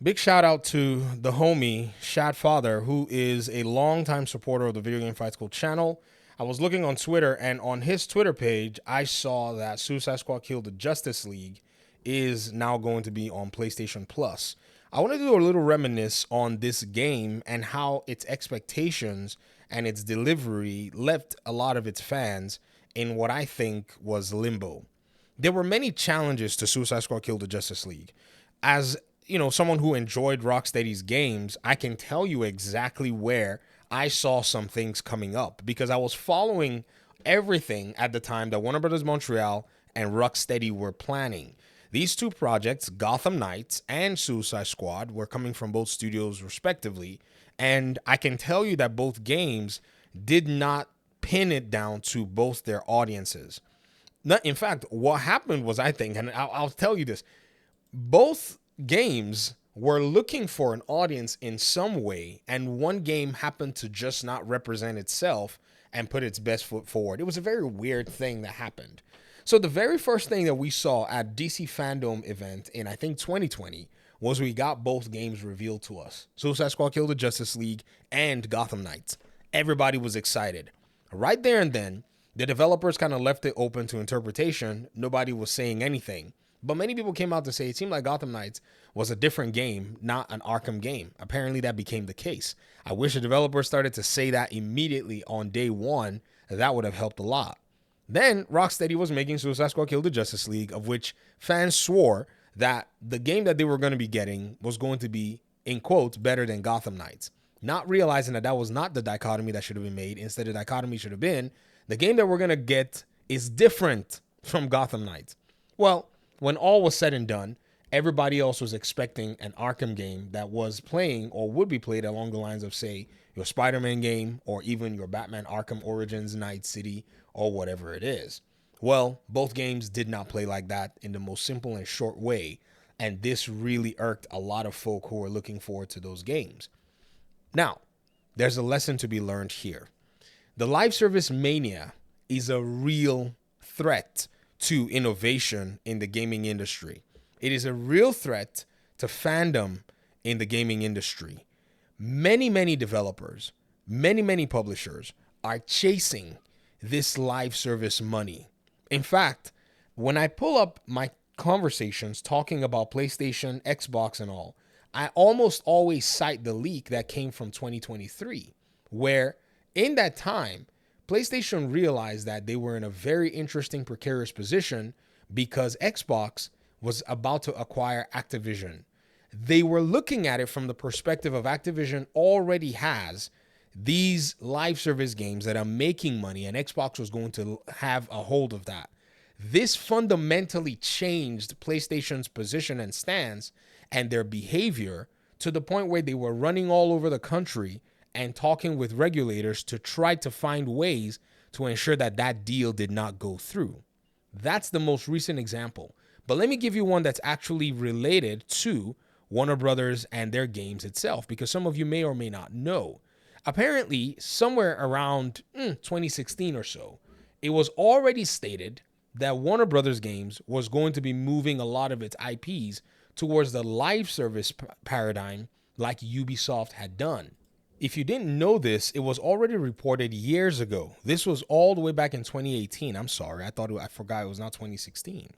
Big shout out to the homie Shad Father, who is a longtime supporter of the Video Game Fight School channel. I was looking on Twitter, and on his Twitter page, I saw that Suicide Squad Kill the Justice League is now going to be on PlayStation Plus. I want to do a little reminisce on this game and how its expectations and its delivery left a lot of its fans in what I think was limbo. There were many challenges to Suicide Squad Kill the Justice League. As someone who enjoyed Rocksteady's games, I can tell you exactly where I saw some things coming up because I was following everything at the time that Warner Brothers Montreal and Rocksteady were planning. These two projects, Gotham Knights and Suicide Squad, were coming from both studios respectively, and I can tell you that both games did not pin it down to both their audiences. In fact, what happened was, I think, and I'll tell you this, both games were looking for an audience in some way, and one game happened to just not represent itself and put its best foot forward. It was a very weird thing that happened. So the very first thing that we saw at DC Fandom event in, I think, 2020 was we got both games revealed to us. Suicide Squad Kill the Justice League and Gotham Knights. Everybody was excited. Right there and then, the developers kind of left it open to interpretation. Nobody was saying anything. But many people came out to say it seemed like Gotham Knights was a different game, not an Arkham game. Apparently that became the case. I wish the developers started to say that immediately on day one. That would have helped a lot. Then Rocksteady was making Suicide Squad Kill the Justice League, of which fans swore that the game that they were going to be getting was going to be, in quotes, better than Gotham Knights. Not realizing that that was not the dichotomy that should have been made. Instead, the dichotomy should have been, the game that we're going to get is different from Gotham Knights. Well, when all was said and done, everybody else was expecting an Arkham game that was playing or would be played along the lines of, say, your Spider-Man game or even your Batman Arkham Origins Night City or whatever it is. Well, both games did not play like that in the most simple and short way, and this really irked a lot of folk who were looking forward to those games. Now, there's a lesson to be learned here. The live service mania is a real threat to innovation in the gaming industry. It is a real threat to fandom in the gaming industry. Many developers, many publishers are chasing this live service money. In fact, when I pull up my conversations talking about PlayStation, Xbox, and all, I almost always cite the leak that came from 2023, where in that time, PlayStation realized that they were in a very interesting, precarious position because Xbox was about to acquire Activision. They were looking at it from the perspective of Activision already has these live service games that are making money, and Xbox was going to have a hold of that. This fundamentally changed PlayStation's position and stance and their behavior to the point where they were running all over the country and talking with regulators to try to find ways to ensure that that deal did not go through. That's the most recent example. But let me give you one that's actually related to Warner Brothers and their games itself, because some of you may or may not know. Apparently, somewhere around 2016 or so, it was already stated that Warner Brothers Games was going to be moving a lot of its IPs towards the live service paradigm like Ubisoft had done. If you didn't know this, it was already reported years ago. This was all the way back in 2018. I'm sorry, I forgot it was not 2016.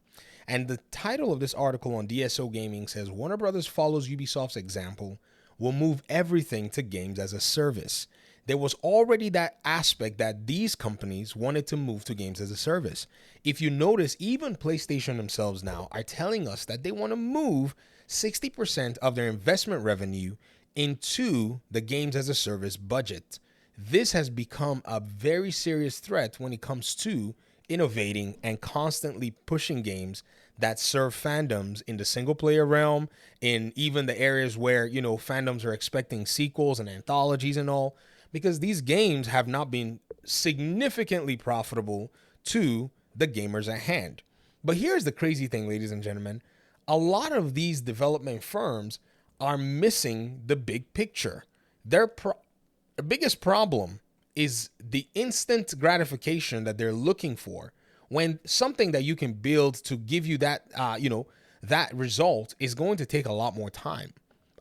And the title of this article on DSO Gaming says, Warner Brothers follows Ubisoft's example, will move everything to games as a service. There was already that aspect that these companies wanted to move to games as a service. If you notice, even PlayStation themselves now are telling us that they want to move 60% of their investment revenue into the games as a service budget. This has become a very serious threat when it comes to innovating and constantly pushing games that serve fandoms in the single player realm, in even the areas where, fandoms are expecting sequels and anthologies and all, because these games have not been significantly profitable to the gamers at hand. But here's the crazy thing, ladies and gentlemen. A lot of these development firms are missing the big picture. Their biggest problem is the instant gratification that they're looking for when something that you can build to give you that, that result is going to take a lot more time.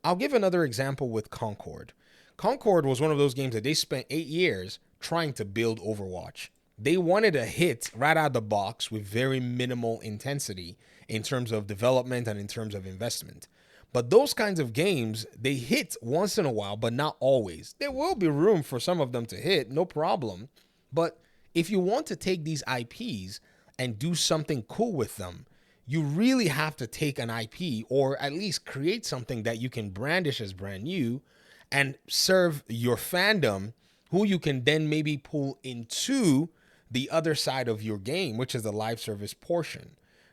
I'll give another example with Concord. Concord was one of those games that they spent 8 years trying to build Overwatch. They wanted a hit right out of the box with very minimal intensity in terms of development and in terms of investment. But those kinds of games, they hit once in a while, but not always. There will be room for some of them to hit, no problem. But if you want to take these IPs and do something cool with them, you really have to take an IP or at least create something that you can brandish as brand new and serve your fandom, who you can then maybe pull into the other side of your game, which is the live service portion.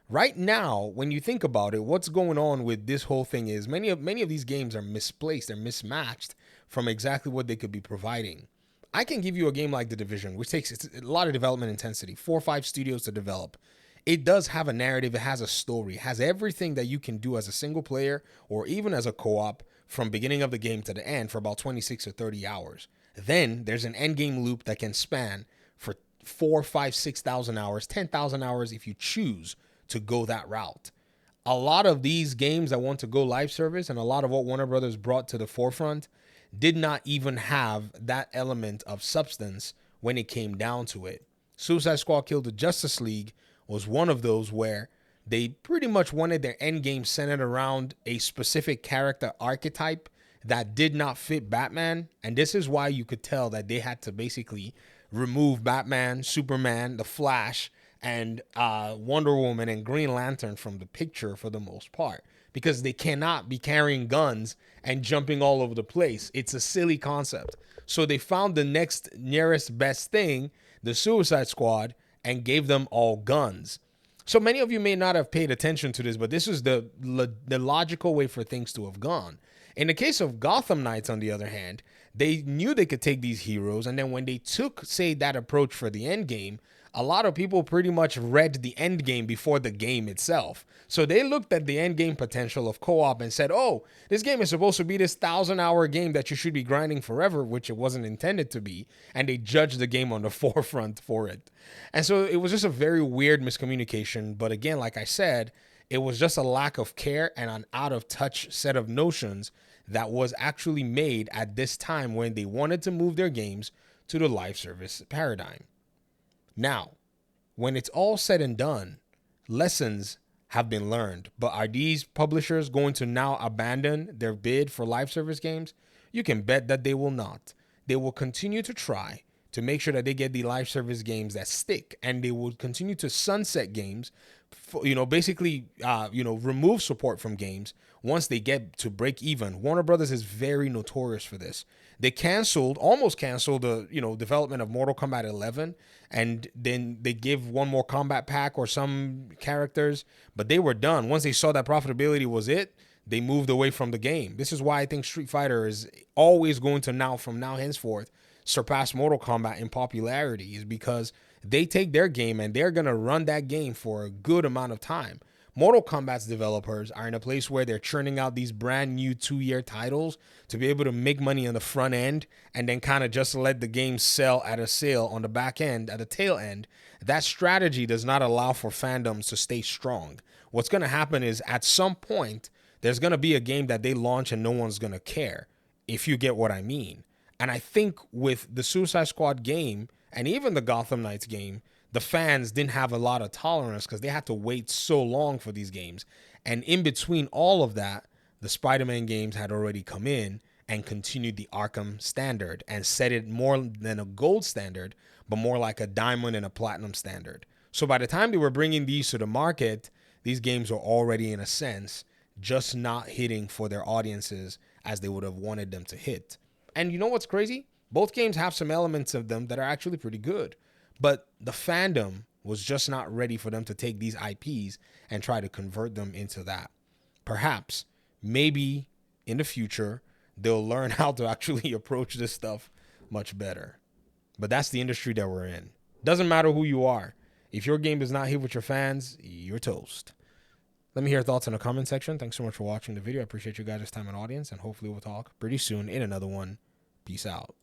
Right now, when you think about it, what's going on with this whole thing is many of these games are misplaced, they're mismatched from exactly what they could be providing. I can give you a game like The Division, which takes a lot of development intensity, 4 or 5 studios to develop. It does have a narrative, it has a story, it has everything that you can do as a single player or even as a co-op from beginning of the game to the end for about 26 or 30 hours. Then there's an end game loop that can span for 4, 5, 6,000 hours, 10,000 hours if you choose to go that route. A lot of these games that want to go live service and a lot of what Warner Brothers brought to the forefront did not even have that element of substance when it came down to it. Suicide Squad Killed the Justice League was one of those where they pretty much wanted their end game centered around a specific character archetype that did not fit Batman. And this is why you could tell that they had to basically remove Batman, Superman, the Flash, and Wonder Woman and Green Lantern from the picture for the most part, because they cannot be carrying guns and jumping all over the place. It's a silly concept. So they found the next nearest best thing, the Suicide Squad, and gave them all guns. So many of you may not have paid attention to this, but this is the logical way for things to have gone. In the case of Gotham Knights, on the other hand, they knew they could take these heroes, and then when they took, say, that approach for the end game, a lot of people pretty much read the end game before the game itself. So they looked at the end game potential of co-op and said, oh, this game is supposed to be this 1,000-hour game that you should be grinding forever, which it wasn't intended to be. And they judged the game on the forefront for it. And so it was just a very weird miscommunication. But again, like I said, it was just a lack of care and an out of touch set of notions that was actually made at this time when they wanted to move their games to the live service paradigm. Now, when it's all said and done, lessons have been learned. But are these publishers going to now abandon their bid for live service games? You can bet that they will not. They will continue to try to make sure that they get the live service games that stick, and they will continue to sunset games, basically, remove support from games once they get to break even. Warner Brothers is very notorious for this. They almost canceled the, development of Mortal Kombat 11, and then they give one more combat pack or some characters, but they were done. Once they saw that profitability was it, they moved away from the game. This is why I think Street Fighter is always going to from now henceforth, surpass Mortal Kombat in popularity, is because they take their game and they're going to run that game for a good amount of time. Mortal Kombat's developers are in a place where they're churning out these brand new 2-year titles to be able to make money on the front end and then kind of just let the game sell at a sale on the back end, at the tail end. That strategy does not allow for fandoms to stay strong. What's going to happen is at some point, there's going to be a game that they launch and no one's going to care, if you get what I mean. And I think with the Suicide Squad game and even the Gotham Knights game, the fans didn't have a lot of tolerance because they had to wait so long for these games. And in between all of that, the Spider-Man games had already come in and continued the Arkham standard and set it more than a gold standard, but more like a diamond and a platinum standard. So by the time they were bringing these to the market, these games were already, in a sense, just not hitting for their audiences as they would have wanted them to hit. And you know what's crazy? Both games have some elements of them that are actually pretty good. But the fandom was just not ready for them to take these IPs and try to convert them into that. Perhaps, maybe in the future, they'll learn how to actually approach this stuff much better. But that's the industry that we're in. Doesn't matter who you are. If your game does not hit with your fans, you're toast. Let me hear your thoughts in the comment section. Thanks so much for watching the video. I appreciate you guys' time and audience, and hopefully we'll talk pretty soon in another one. Peace out.